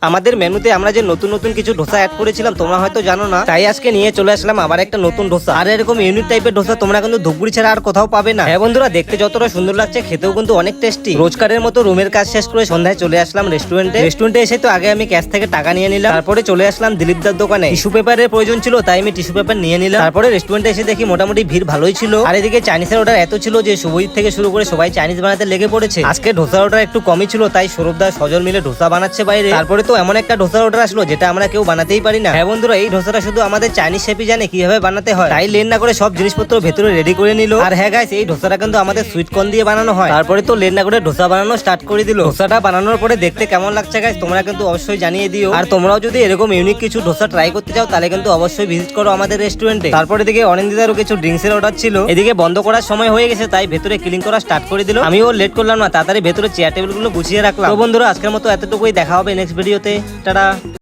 আমাদের মেনুতে আমরা যে নতুন নতুন কিছু ডোসা অ্যাড করেছিলাম তোমরা হয়তো জানো না, তাই আজকে নিয়ে চলে আসলাম আবার একটা নতুন ডোসা। আর এরকম ইউনিক টাইপের ডোসা তোমরা কিন্তু ধূপগুড়ি ছাড়া আর কোথাও পাবে না। হ্যাঁ বন্ধুরা, দেখতে যতটা সুন্দর লাগছে খেতেও কিন্তু অনেক টেস্টি। রোজকারের মতো রুমের কাজ শেষ করে সন্ধ্যায় চলে আসলাম রেস্টুরেন্টে এসে তো আগে আমি ক্যাশ থেকে টাকা নিয়ে নিলাম, তারপরে চলে আসলাম দিলীপ দার দোকানে। টিস্যু পেপারের প্রয়োজন ছিল তাই আমি টিস্যু পেপার নিয়ে নিলাম। তারপরে রেস্টুরেন্টে এসে দেখি মোটামুটি ভিড় ভালোই ছিল। আর এদিকে চাইনিজের অর্ডার এত ছিল যে শুভজিৎ থেকে শুরু করে সবাই চাইনিজ বানাতে লেগে পড়েছে। আজকে ডোসার অর্ডার একটু কমই ছিল তাই সৌরভদা সজল মিলে ডোসা বানাচ্ছে বাইরে। তারপরে তো এমন একটা ডোসার অর্ডার আসলো যেটা আমরা কেউ বানাতেই পারি না। হ্যাঁ বন্ধুরা, এই ডোসাটা শুধু আমাদের চাইনিজ শেফই জানে কিভাবে বানাতে হয়, তাই লেট না করে সব জিনিসপত্র ভেতরে রেডি করে নিল। আর হ্যাঁ গাইস, এই ডোসাটা কিন্তু আমাদের সুইট কর্ন দিয়ে বানানো হয়। তারপরে তো লেট না করে ডোসা বানানো স্টার্ট করে দিল। ডোসাটা বানানোর পরে দেখতে কেমন লাগছে গাইস তোমরা কিন্তু অবশ্যই জানিয়ে দিও। আর তোমরাও যদি এরকম ইউনিক কিছু ডোসা ট্রাই করতে চাও তাহলে কিন্তু অবশ্যই ভিজিট করো আমাদের রেস্টুরেন্টে। তারপরে দিকে অনিন্দিতারও কিছু ড্রিঙ্কস এর অর্ডার ছিল, এদিকে বন্ধ করার সময় হয়ে গেছে তাই ভেতরে ক্লিন করা স্টার্ট করে দিল। আমিও লেট করলাম না, তাড়াতাড়ি ভেতরে চেয়ার টেবিল গুলো গুছিয়ে রাখলাম। তো বন্ধুরা, আজকের মতো এতটুকুই, দেখা হবে নেক্সট ভিডিওতে। টাটা।